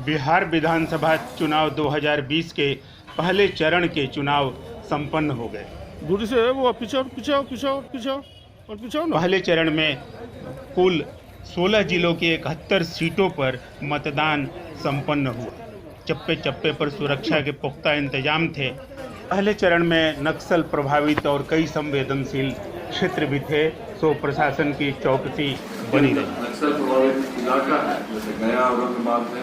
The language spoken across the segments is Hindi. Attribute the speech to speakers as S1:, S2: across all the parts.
S1: बिहार विधानसभा चुनाव 2020 के पहले चरण के चुनाव संपन्न हो गए।
S2: दूरी से वो पीछे ना।
S1: पहले चरण में कुल 16 जिलों की 71 सीटों पर मतदान संपन्न हुआ। चप्पे चप्पे पर सुरक्षा के पुख्ता इंतजाम थे। पहले चरण में नक्सल प्रभावित और कई संवेदनशील क्षेत्र भी थे, सो प्रशासन की चौकसी बनी रही।
S3: नक्सल प्रभावित इलाका है, जैसे गया औरंगाबाद है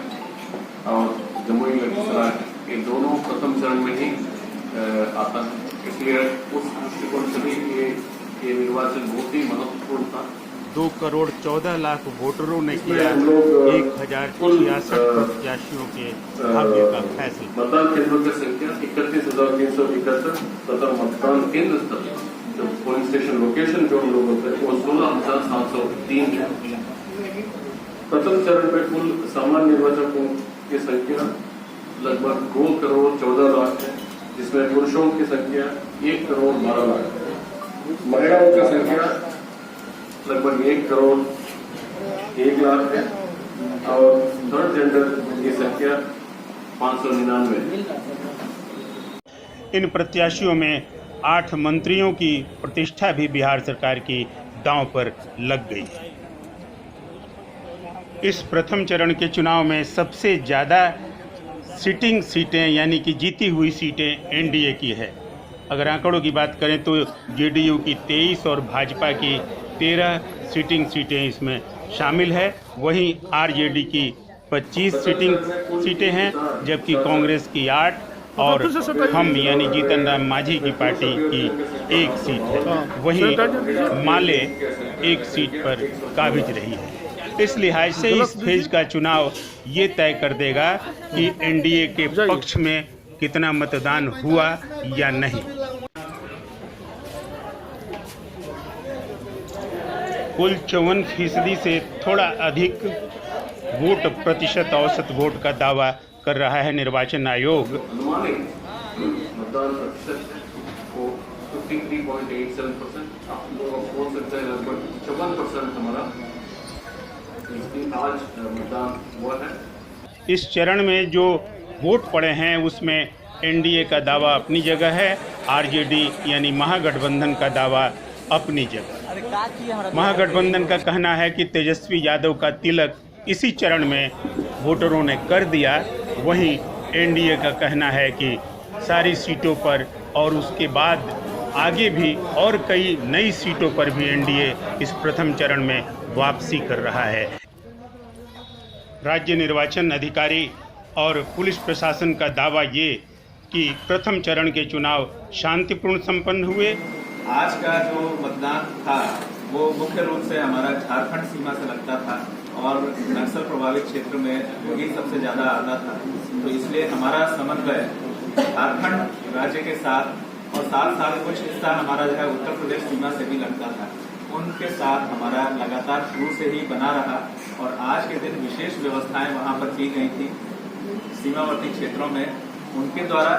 S3: और जमुई लखीसराय, ये दोनों प्रथम चरण में ही आता है। इसलिए उस दृष्टिकोण से भी ये निर्वाचन बहुत ही महत्वपूर्ण था।
S1: 2,14,00,000 वोटरों ने किया 1,066 प्रत्याशियों के भाग्य का फैसला।
S3: मतदान केंद्रों की संख्या 31,371 तथा मतदान केंद्र स्तर जो पोलिंग स्टेशन लोकेशन जो हम लोग होते हैं वो 16,703 है। प्रथम चरण में कुल सामान्य निर्वाचकों की संख्या लगभग 2,14,00,000 है, जिसमें पुरुषों की संख्या 1,12,00,000 है। महिलाओं की संख्या लगभग 1,01,00,000 है और थर्ड जेंडर की संख्या 599 है।
S1: इन प्रत्याशियों में 8 मंत्रियों की प्रतिष्ठा भी बिहार सरकार की दांव पर लग गई है। इस प्रथम चरण के चुनाव में सबसे ज़्यादा सिटिंग सीटें यानी कि जीती हुई सीटें एनडीए की है। अगर आंकड़ों की बात करें तो जेडीयू की 23 और भाजपा की 13 सिटिंग सीटें इसमें शामिल है। वहीं आरजेडी की 25 सिटिंग सीटें हैं, जबकि कांग्रेस की 8 और हम यानी जीतन राम मांझी की पार्टी की 1 सीट है। वहीं माले 1 सीट पर काबिज रही है। इस लिहाज से इस फेज का चुनाव ये तय कर देगा कि एनडीए के पक्ष में कितना मतदान हुआ या नहीं। कुल 54% से थोड़ा अधिक वोट प्रतिशत औसत वोट का दावा कर रहा है निर्वाचन आयोग।
S3: मतदान प्रतिशत को 53.87%, आप लोग बोल सकते हैं लगभग 54% हमारा आज मतदान हुआ है।
S1: इस चरण में जो वोट पड़े हैं उसमें एनडीए का दावा अपनी जगह है, आरजेडी यानी महागठबंधन का दावा अपनी जगह। महागठबंधन का कहना है कि तेजस्वी यादव का तिलक इसी चरण में वोटरों ने कर दिया। वहीं एनडीए का कहना है कि सारी सीटों पर और उसके बाद आगे भी और कई नई सीटों पर भी एनडीए इस प्रथम चरण में वापसी कर रहा है। राज्य निर्वाचन अधिकारी और पुलिस प्रशासन का दावा ये कि प्रथम चरण के चुनाव शांतिपूर्ण संपन्न हुए।
S4: आज का जो मतदान था वो मुख्य रूप से हमारा झारखंड सीमा से लगता था और नक्सल प्रभावित क्षेत्र में वही सबसे ज्यादा आता था, तो इसलिए हमारा समन्वय झारखंड राज्य के साथ और साथ साथ कुछ हिस्सा हमारा जो है उत्तर प्रदेश सीमा से भी लगता था, उनके साथ हमारा लगातार शुरू से ही बना रहा। और आज के दिन विशेष व्यवस्थाएं वहां पर की गई थी सीमावर्ती क्षेत्रों में, उनके द्वारा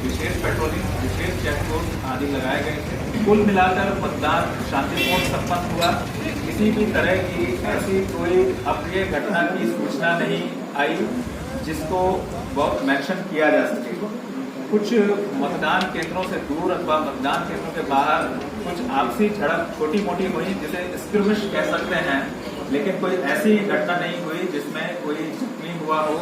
S4: विशेष पेट्रोलिंग, विशेष चेकपोस्ट आदि लगाए गए थे। कुल मिलाकर मतदान शांतिपूर्ण संपन्न हुआ। किसी भी तरह की ऐसी कोई अप्रिय घटना की सूचना नहीं आई जिसको बहुत मेंशन किया जा सके। कुछ मतदान केंद्रों से दूर अथवा मतदान केंद्रों के बाहर कुछ आपसी झड़प छोटी मोटी हुई, जिसे स्क्रिमिश कह सकते हैं, लेकिन कोई ऐसी घटना नहीं हुई जिसमें कोई जख्मी हुआ हो।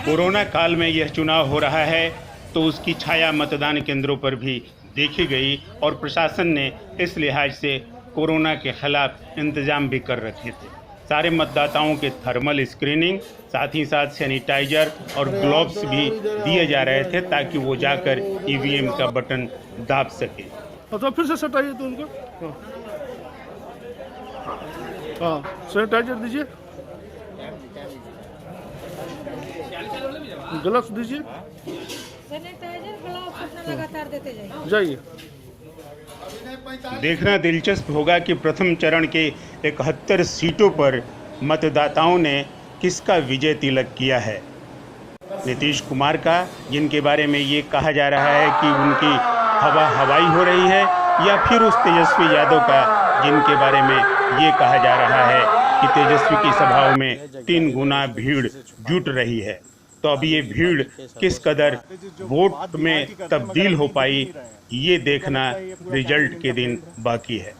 S1: कोरोना काल में यह चुनाव हो रहा है तो उसकी छाया मतदान केंद्रों पर भी देखी गई और प्रशासन ने इस लिहाज से कोरोना के खिलाफ इंतजाम भी कर रखे थे। सारे मतदाताओं के थर्मल स्क्रीनिंग, साथ ही साथ सैनिटाइजर और ग्लव्स भी दिए जा रहे थे ताकि वो जाकर ईवीएम का बटन दाब सके।
S2: तो फिर से सटाइए तो उनको, हाँ सैनिटाइजर दीजिए, ग्लव्स दीजिए,
S5: लगातार देते
S2: जाइए।
S1: देखना दिलचस्प होगा कि प्रथम चरण के 71 सीटों पर मतदाताओं ने किसका विजय तिलक किया है। नीतीश कुमार का, जिनके बारे में ये कहा जा रहा है कि उनकी हवा हवाई हो रही है, या फिर उस तेजस्वी यादव का जिनके बारे में ये कहा जा रहा है कि तेजस्वी की सभाओं में 3 गुना भीड़ जुट रही है। तो अब ये भीड़ किस कदर वोट में तब्दील हो पाई, ये देखना रिजल्ट के दिन बाकी है।